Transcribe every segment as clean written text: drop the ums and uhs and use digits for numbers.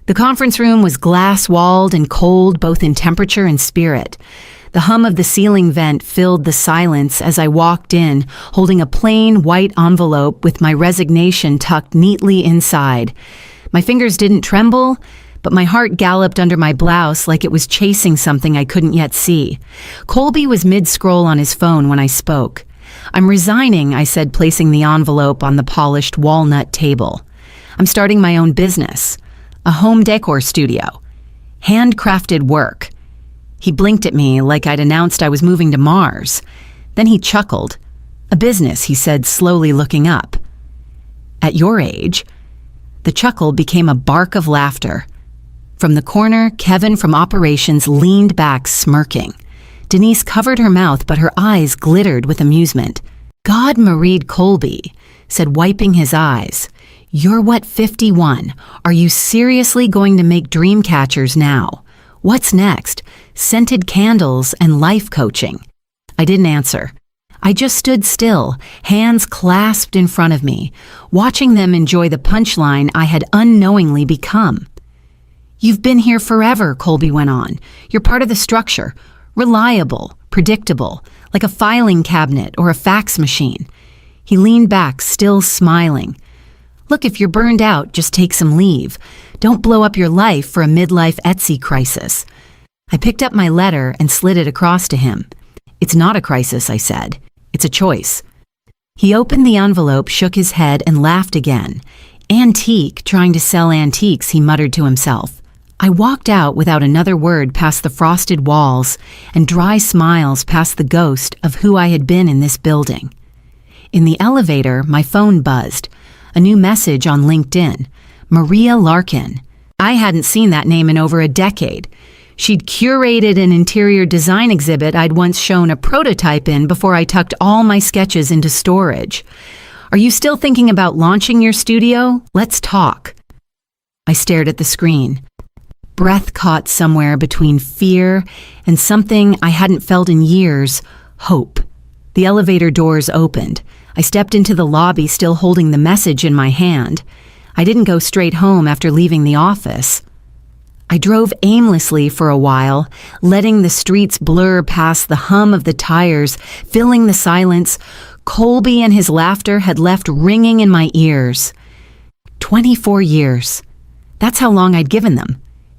The conference room was glass-walled and cold both in temperature and spirit. The hum of the ceiling vent filled the silence as I walked in, holding a plain white envelope with my resignation tucked neatly inside. My fingers didn't tremble, but my heart galloped under my blouse like it was chasing something I couldn't yet see. Colby was mid-scroll on his phone when I spoke. "I'm resigning," I said, placing the envelope on the polished walnut table. "I'm starting my own business, a home decor studio. Handcrafted work." He blinked at me like I'd announced I was moving to Mars. Then he chuckled. "A business," he said, slowly looking up. "At your age?" The chuckle became a bark of laughter. From the corner, Kevin from operations leaned back, smirking. Denise covered her mouth, but her eyes glittered with amusement. "God, Marie Colby," said, wiping his eyes. "You're what, 51? Are you seriously going to make dream catchers now? What's next? Scented candles and life coaching?" I didn't answer. I just stood still, hands clasped in front of me, watching them enjoy the punchline I had unknowingly become. "You've been here forever," Colby went on. "You're part of the structure. Reliable, predictable, like a filing cabinet or a fax machine." He leaned back, still smiling. "Look, if you're burned out, just take some leave. Don't blow up your life for a midlife Etsy crisis." I picked up my letter and slid it across to him. "It's not a crisis," I said. "It's a choice." He opened the envelope, shook his head, and laughed again. "Antique, trying to sell antiques," he muttered to himself. I walked out without another word past the frosted walls and dry smiles past the ghost of who I had been in this building. In the elevator, my phone buzzed. A new message on LinkedIn. Maria Larkin. I hadn't seen that name in over a decade. She'd curated an interior design exhibit I'd once shown a prototype in before I tucked all my sketches into storage. "Are you still thinking about launching your studio? Let's talk." I stared at the screen. Breath caught somewhere between fear and something I hadn't felt in years, hope. The elevator doors opened. I stepped into the lobby, still holding the message in my hand. I didn't go straight home after leaving the office. I drove aimlessly for a while, letting the streets blur past the hum of the tires, filling the silence. Colby and his laughter had left ringing in my ears. 24 years. That's how long I'd given them.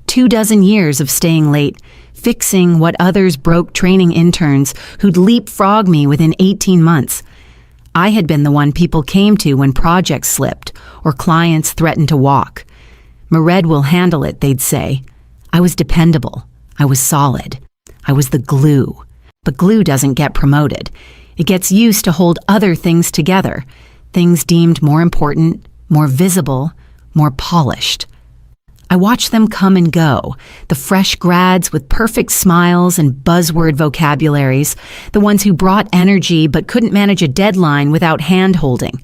24 years of staying late, fixing what others broke, training interns who'd leapfrog me within 18 months. I had been the one people came to when projects slipped or clients threatened to walk. "Mered will handle it," they'd say. I was dependable. I was solid. I was the glue. But glue doesn't get promoted. It gets used to hold other things together, things deemed more important, more visible, more polished. I watched them come and go, the fresh grads with perfect smiles and buzzword vocabularies, the ones who brought energy but couldn't manage a deadline without hand-holding.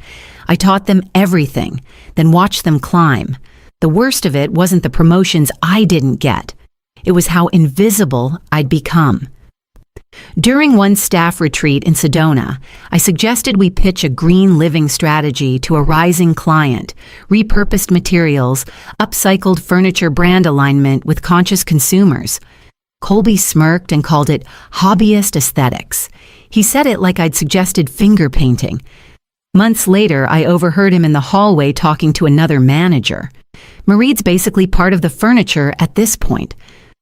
I taught them everything, then watched them climb. The worst of it wasn't the promotions I didn't get. It was how invisible I'd become. During one staff retreat in Sedona, I suggested we pitch a green living strategy to a rising client, repurposed materials, upcycled furniture brand alignment with conscious consumers. Colby smirked and called it hobbyist aesthetics. He said it like I'd suggested finger painting. Months later, I overheard him in the hallway talking to another manager. Mareed's basically part of the furniture at this point.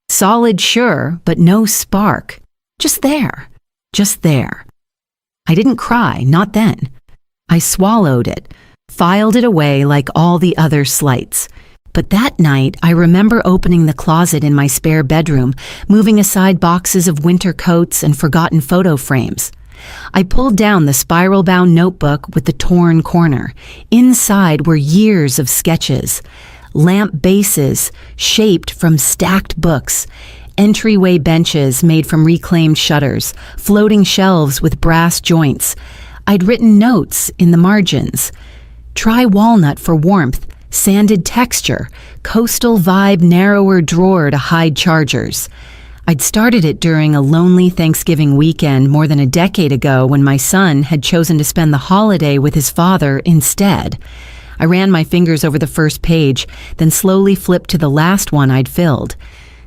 Solid, sure, but no spark. Just there. Just there. I didn't cry, not then. I swallowed it, filed it away like all the other slights. But that night, I remember opening the closet in my spare bedroom, moving aside boxes of winter coats and forgotten photo frames. I pulled down the spiral-bound notebook with the torn corner. Inside were years of sketches, lamp bases shaped from stacked books, entryway benches made from reclaimed shutters, floating shelves with brass joints. I'd written notes in the margins. Try walnut for warmth, sanded texture, coastal vibe, narrower drawer to hide chargers. I'd started it during a lonely Thanksgiving weekend more than a decade ago when my son had chosen to spend the holiday with his father instead. I ran my fingers over the first page, then slowly flipped to the last one I'd filled.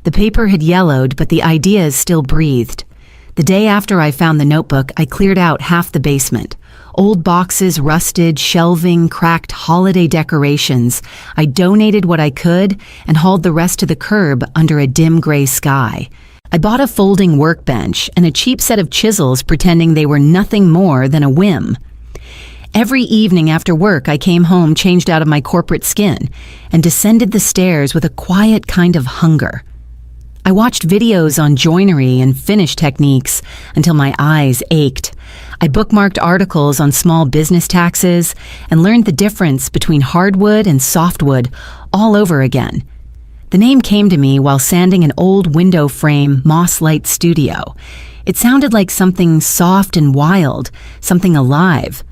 The paper had yellowed, but the ideas still breathed. The day after I found the notebook, I cleared out half the basement. Old boxes, rusted, shelving, cracked holiday decorations. I donated what I could and hauled the rest to the curb under a dim gray sky. I bought a folding workbench and a cheap set of chisels, pretending they were nothing more than a whim. Every evening after work, I came home changed out of my corporate skin and descended the stairs with a quiet kind of hunger. I watched videos on joinery and finish techniques until my eyes ached. I bookmarked articles on small business taxes and learned the difference between hardwood and softwood all over again. The name came to me while sanding an old window frame moss light studio. It sounded like something soft and wild, something alive.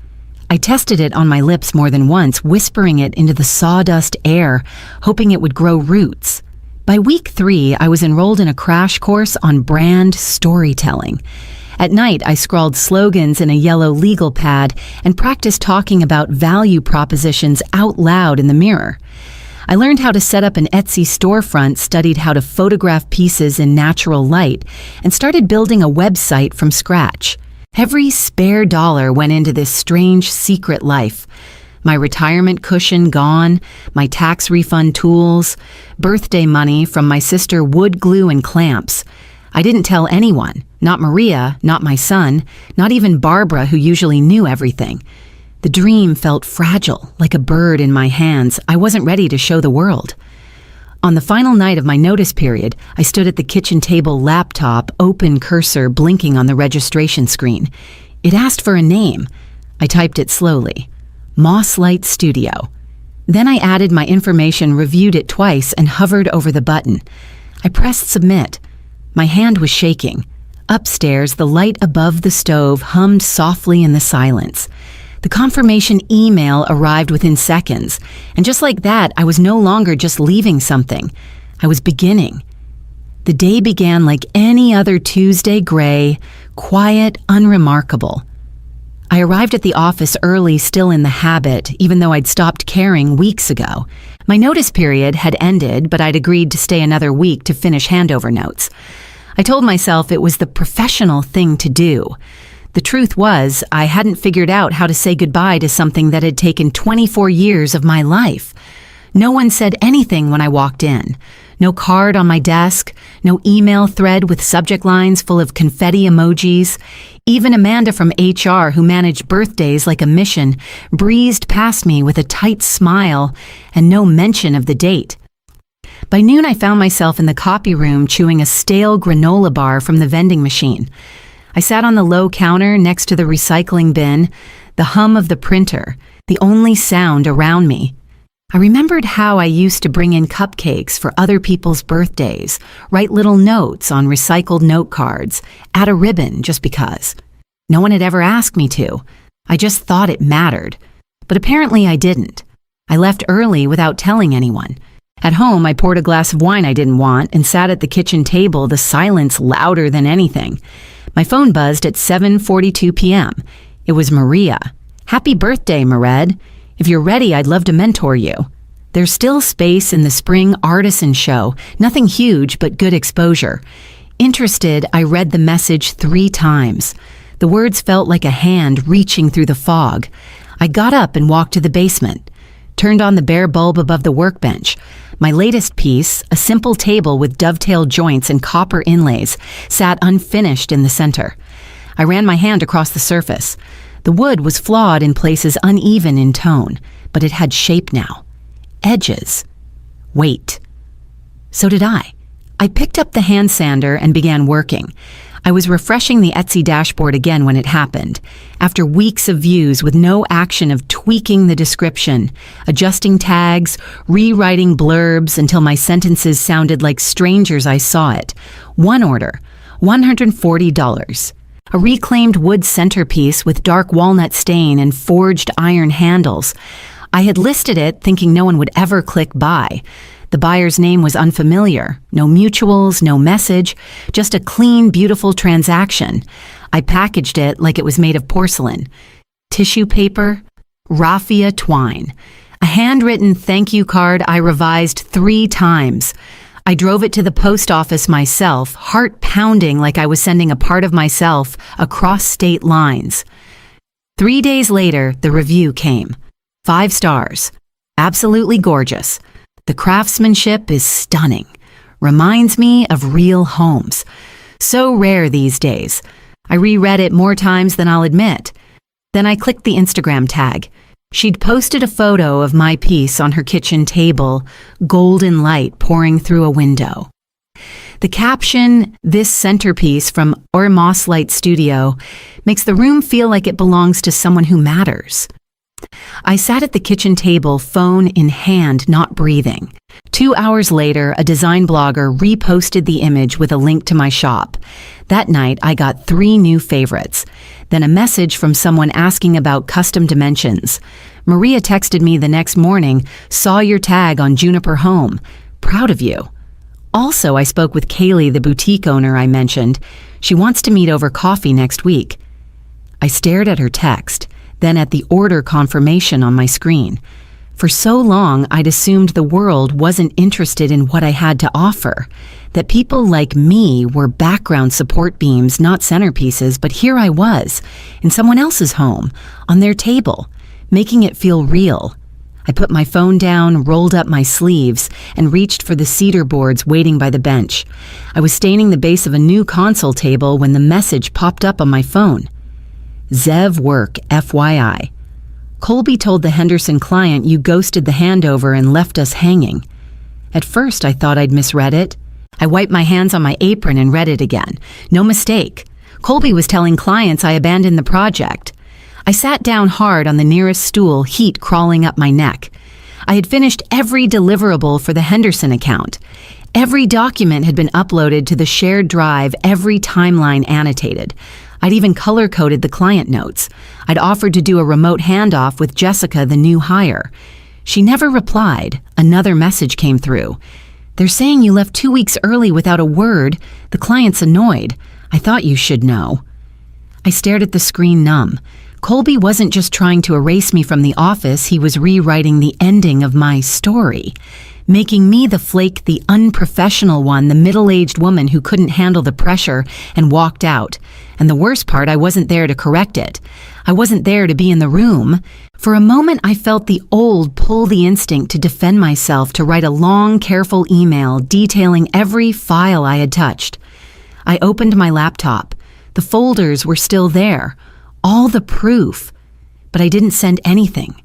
I tested it on my lips more than once, whispering it into the sawdust air, hoping it would grow roots. By week 3, I was enrolled in a crash course on brand storytelling. At night, I scrawled slogans in a yellow legal pad and practiced talking about value propositions out loud in the mirror. I learned how to set up an Etsy storefront, studied how to photograph pieces in natural light, and started building a website from scratch. Every spare dollar went into this strange secret life. My retirement cushion gone, my tax refund tools, birthday money from my sister wood glue and clamps. I didn't tell anyone, not Maria, not my son, not even Barbara, who usually knew everything. The dream felt fragile, like a bird in my hands. I wasn't ready to show the world. On the final night of my notice period, I stood at the kitchen table laptop, open cursor blinking on the registration screen. It asked for a name. I typed it slowly. Moss Light Studio. Then I added my information, reviewed it twice, and hovered over the button. I pressed submit. My hand was shaking. Upstairs, the light above the stove hummed softly in the silence. The confirmation email arrived within seconds, and just like that, I was no longer just leaving something. I was beginning. The day began like any other Tuesday, gray, quiet, unremarkable. I arrived at the office early, still in the habit, even though I'd stopped caring weeks ago. My notice period had ended, but I'd agreed to stay another week to finish handover notes. I told myself it was the professional thing to do. The truth was, I hadn't figured out how to say goodbye to something that had taken 24 years of my life. No one said anything when I walked in. No card on my desk, no email thread with subject lines full of confetti emojis. Even Amanda from HR, who managed birthdays like a mission, breezed past me with a tight smile and no mention of the date. By noon, I found myself in the copy room chewing a stale granola bar from the vending machine. I sat on the low counter next to the recycling bin, the hum of the printer, the only sound around me. I remembered how I used to bring in cupcakes for other people's birthdays, write little notes on recycled note cards, add a ribbon just because. No one had ever asked me to. I just thought it mattered. But apparently I didn't. I left early without telling anyone. At home, I poured a glass of wine I didn't want and sat at the kitchen table, the silence louder than anything. My phone buzzed at 7:42 p.m. It was Maria. "Happy birthday, Mered. If you're ready, I'd love to mentor you. There's still space in the spring artisan show. Nothing huge, but good exposure." Interested, I read the message 3 times. The words felt like a hand reaching through the fog. I got up and walked to the basement, turned on the bare bulb above the workbench. My latest piece, a simple table with dovetail joints and copper inlays, sat unfinished in the center. I ran my hand across the surface. The wood was flawed in places, uneven in tone, but it had shape now. Edges. Weight. So did I. I picked up the hand sander and began working. I was refreshing the Etsy dashboard again when it happened. After weeks of views with no action of tweaking the description, adjusting tags, rewriting blurbs until my sentences sounded like strangers I saw it. One order, $140. A reclaimed wood centerpiece with dark walnut stain and forged iron handles. I had listed it thinking no one would ever click buy. The buyer's name was unfamiliar. No mutuals, no message, just a clean, beautiful transaction. I packaged it like it was made of porcelain. Tissue paper, raffia twine. A handwritten thank you card I revised 3 times. I drove it to the post office myself, heart pounding like I was sending a part of myself across state lines. 3 days later, the review came. 5 stars. Absolutely gorgeous. The craftsmanship is stunning. Reminds me of real homes. So rare these days. I reread it more times than I'll admit. Then I clicked the Instagram tag. She'd posted a photo of my piece on her kitchen table, golden light pouring through a window. The caption, "This centerpiece from Or Moss Light Studio," makes the room feel like it belongs to someone who matters. I sat at the kitchen table, phone in hand, not breathing. 2 hours later, a design blogger reposted the image with a link to my shop. That night, I got 3 new favorites. Then a message from someone asking about custom dimensions. Maria texted me the next morning, "Saw your tag on Juniper Home. Proud of you." Also, I spoke with Kaylee, the boutique owner I mentioned. She wants to meet over coffee next week. I stared at her text, then at the order confirmation on my screen. For so long, I'd assumed the world wasn't interested in what I had to offer, that people like me were background support beams, not centerpieces, but here I was, in someone else's home, on their table, making it feel real. I put my phone down, rolled up my sleeves, and reached for the cedar boards waiting by the bench. I was staining the base of a new console table when the message popped up on my phone. Zev work, FYI. Colby told the Henderson client you ghosted the handover and left us hanging. At first, I thought I'd misread it. I wiped my hands on my apron and read it again. No mistake. Colby was telling clients I abandoned the project. I sat down hard on the nearest stool, heat crawling up my neck. I had finished every deliverable for the Henderson account. Every document had been uploaded to the shared drive, every timeline annotated. I'd even color-coded the client notes. I'd offered to do a remote handoff with Jessica, the new hire. She never replied. Another message came through. "They're saying you left 2 weeks early without a word. The client's annoyed. I thought you should know." I stared at the screen numb. Colby wasn't just trying to erase me from the office, he was rewriting the ending of my story, making me the flake, the unprofessional one, the middle-aged woman who couldn't handle the pressure and walked out. And the worst part, I wasn't there to correct it. I wasn't there to be in the room. For a moment, I felt the old pull the instinct to defend myself, to write a long, careful email detailing every file I had touched. I opened my laptop. The folders were still there. All the proof. But I didn't send anything.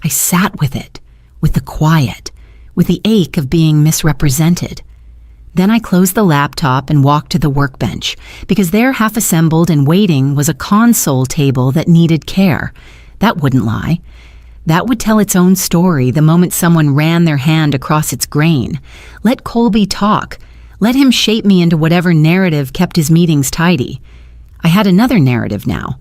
I sat with it, with the quiet, with the ache of being misrepresented. Then I closed the laptop and walked to the workbench, because there, half assembled and waiting, was a console table that needed care. That wouldn't lie. That would tell its own story the moment someone ran their hand across its grain. Let Colby talk. Let him shape me into whatever narrative kept his meetings tidy. I had another narrative now.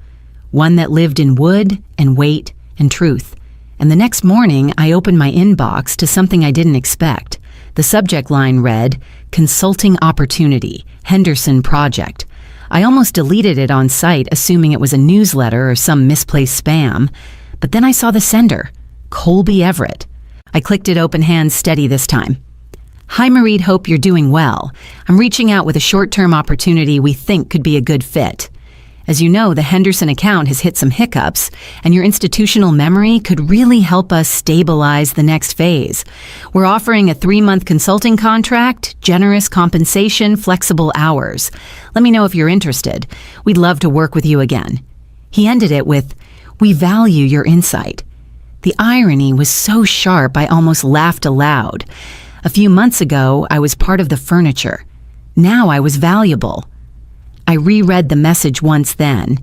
One that lived in wood and weight and truth. And the next morning, I opened my inbox to something I didn't expect. The subject line read, "Consulting Opportunity, Henderson Project." I almost deleted it on site, assuming it was a newsletter or some misplaced spam. But then I saw the sender, Colby Everett. I clicked it open hands steady this time. "Hi, Marie, hope you're doing well. I'm reaching out with a short-term opportunity we think could be a good fit. As you know, the Henderson account has hit some hiccups, and your institutional memory could really help us stabilize the next phase. We're offering a 3-month consulting contract, generous compensation, flexible hours. Let me know if you're interested. We'd love to work with you again." He ended it with, "We value your insight." The irony was so sharp I almost laughed aloud. A few months ago, I was part of the furniture. Now I was valuable. I reread the message once then,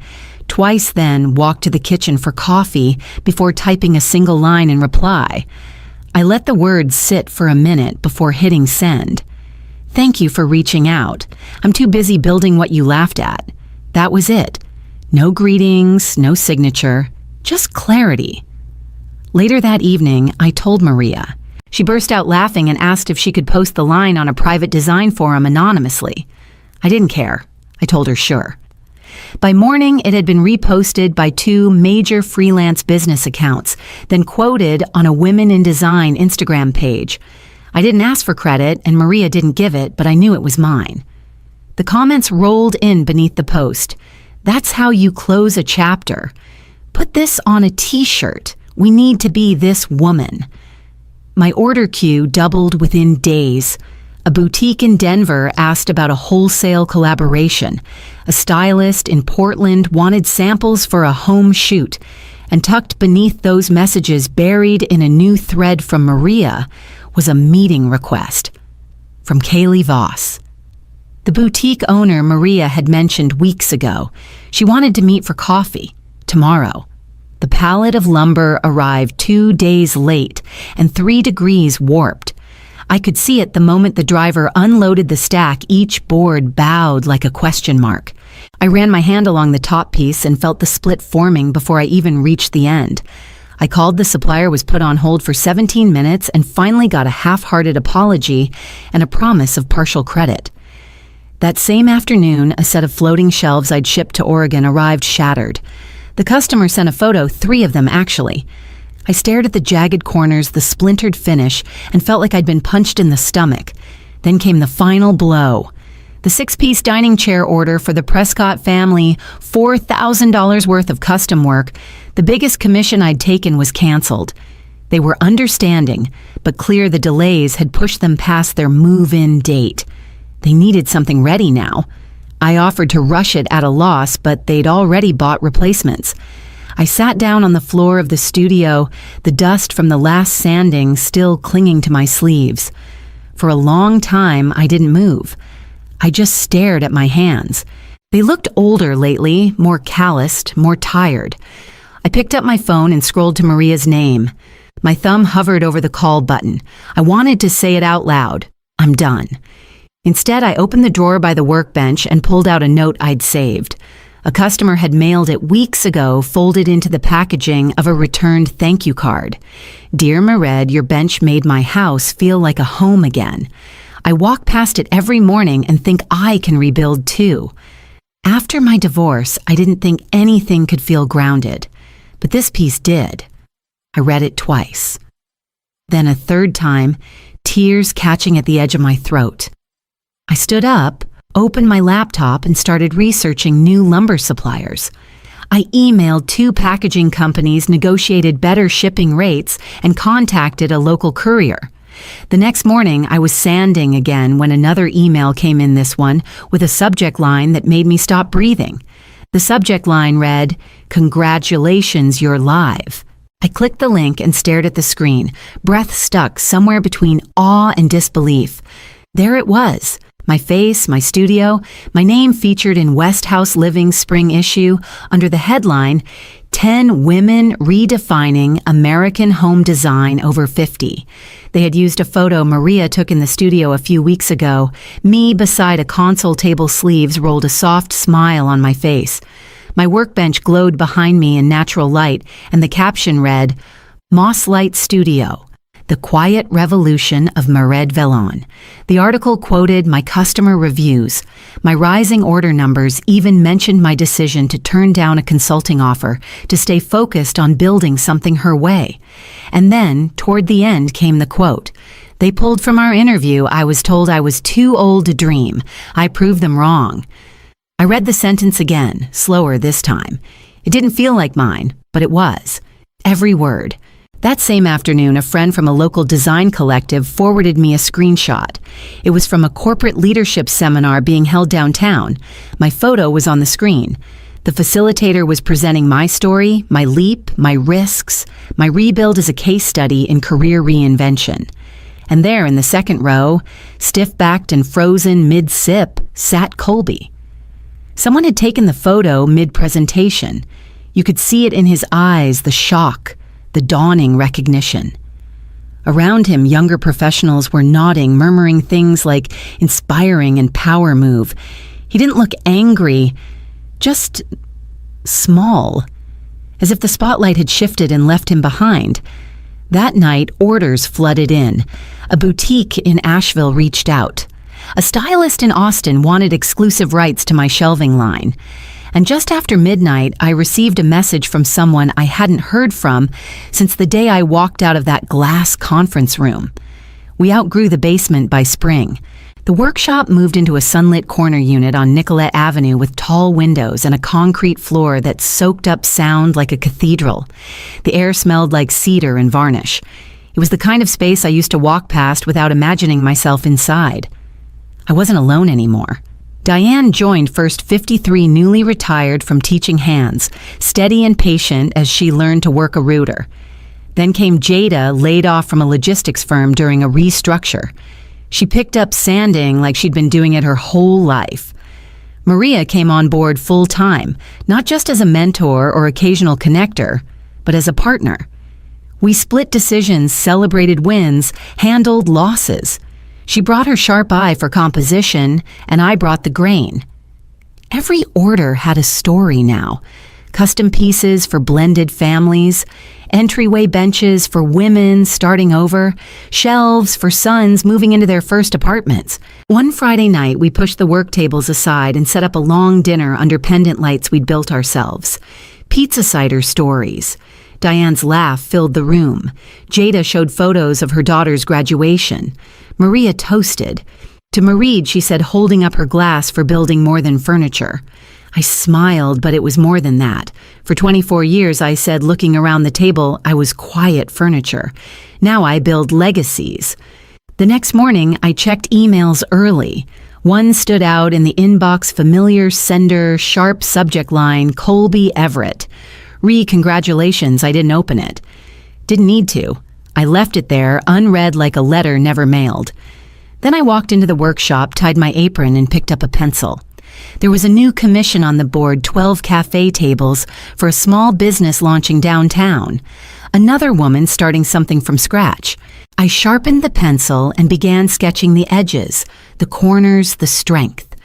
twice then walked to the kitchen for coffee before typing a single line in reply. I let the words sit for a minute before hitting send. "Thank you for reaching out. I'm too busy building what you laughed at." That was it. No greetings, no signature, just clarity. Later that evening, I told Maria. She burst out laughing and asked if she could post the line on a private design forum anonymously. I didn't care. I told her sure. By morning, it had been reposted by 2 major freelance business accounts, then quoted on a Women in Design Instagram page. I didn't ask for credit, and Maria didn't give it, but I knew it was mine. The comments rolled in beneath the post. "That's how you close a chapter. Put this on a t-shirt. We need to be this woman." My order queue doubled within days. A boutique in Denver asked about a wholesale collaboration. A stylist in Portland wanted samples for a home shoot. And tucked beneath those messages, buried in a new thread from Maria, was a meeting request from Kaylee Voss. The boutique owner Maria had mentioned weeks ago. She wanted to meet for coffee, tomorrow. The pallet of lumber arrived 2 days late and 3 degrees warped. I could see it the moment the driver unloaded the stack. Each board bowed like a question mark. I ran my hand along the top piece and felt the split forming before I even reached the end. I called the supplier, was put on hold for 17 minutes, and finally got a half-hearted apology and a promise of partial credit. That same afternoon, a set of floating shelves I'd shipped to Oregon arrived shattered. The customer sent a photo, 3 of them actually. I stared at the jagged corners, the splintered finish, and felt like I'd been punched in the stomach. Then came the final blow. The 6-piece dining chair order for the Prescott family, $4,000 worth of custom work. The biggest commission I'd taken was canceled. They were understanding, but clear the delays had pushed them past their move-in date. They needed something ready now. I offered to rush it at a loss, but they'd already bought replacements. I sat down on the floor of the studio, the dust from the last sanding still clinging to my sleeves. For a long time, I didn't move. I just stared at my hands. They looked older lately, more calloused, more tired. I picked up my phone and scrolled to Maria's name. My thumb hovered over the call button. I wanted to say it out loud. I'm done. Instead, I opened the drawer by the workbench and pulled out a note I'd saved. A customer had mailed it weeks ago, folded into the packaging of a returned thank you card. "Dear Mered, your bench made my house feel like a home again. I walk past it every morning and think I can rebuild too. After my divorce, I didn't think anything could feel grounded, but this piece did." I read it twice. Then a third time, tears catching at the edge of my throat. I stood up, opened my laptop, and started researching new lumber suppliers. I emailed 2 packaging companies, negotiated better shipping rates, and contacted a local courier. The next morning, I was sanding again when another email came in, this one with a subject line that made me stop breathing. The subject line read, "Congratulations, you're live." I clicked the link and stared at the screen, breath stuck somewhere between awe and disbelief. There it was. My face, my studio, my name featured in West House Living's spring issue under the headline, 10 Women Redefining American Home Design Over 50. They had used a photo Maria took in the studio a few weeks ago. Me beside a console table, sleeves rolled a soft smile on my face. My workbench glowed behind me in natural light, and the caption read, "Moss Light Studio. The Quiet Revolution of Mered Vellon." The article quoted my customer reviews. My rising order numbers even mentioned my decision to turn down a consulting offer to stay focused on building something her way. And then, toward the end, came the quote. "They pulled from our interview, I was told I was too old to dream. I proved them wrong." I read the sentence again, slower this time. It didn't feel like mine, but it was. Every word. That same afternoon, a friend from a local design collective forwarded me a screenshot. It was from a corporate leadership seminar being held downtown. My photo was on the screen. The facilitator was presenting my story, my leap, my risks, my rebuild as a case study in career reinvention. And there in the second row, stiff-backed and frozen mid-sip, sat Colby. Someone had taken the photo mid-presentation. You could see it in his eyes, the shock, the dawning recognition. Around him, younger professionals were nodding, murmuring things like inspiring and power move. He didn't look angry, just small, as if the spotlight had shifted and left him behind. That night, orders flooded in. A boutique in Asheville reached out. A stylist in Austin wanted exclusive rights to my shelving line. And just after midnight, I received a message from someone I hadn't heard from since the day I walked out of that glass conference room. We outgrew the basement by spring. The workshop moved into a sunlit corner unit on Nicollet Avenue with tall windows and a concrete floor that soaked up sound like a cathedral. The air smelled like cedar and varnish. It was the kind of space I used to walk past without imagining myself inside. I wasn't alone anymore. Diane joined first 53 newly retired from teaching hands, steady and patient as she learned to work a router. Then came Jada, laid off from a logistics firm during a restructure. She picked up sanding like she'd been doing it her whole life. Maria came on board full-time, not just as a mentor or occasional connector, but as a partner. We split decisions, celebrated wins, handled losses. She brought her sharp eye for composition, and I brought the grain. Every order had a story now. Custom pieces for blended families, entryway benches for women starting over, shelves for sons moving into their first apartments. One Friday night, we pushed the work tables aside and set up a long dinner under pendant lights we'd built ourselves. Pizza cider stories. Diane's laugh filled the room. Jada showed photos of her daughter's graduation. Maria toasted. To Marie, she said, holding up her glass for building more than furniture. I smiled, but it was more than that. For 24 years, I said, looking around the table, I was quiet furniture. Now I build legacies. The next morning, I checked emails early. One stood out in the inbox, familiar sender, sharp subject line, Colby Everett. Congratulations, I didn't open it. Didn't need to. I left it there, unread like a letter never mailed. Then I walked into the workshop, tied my apron, and picked up a pencil. There was a new commission on the board, 12 cafe tables for a small business launching downtown. Another woman starting something from scratch. I sharpened the pencil and began sketching the edges, the corners, the strength.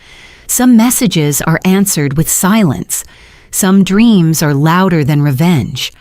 Some messages are answered with silence. Some dreams are louder than revenge.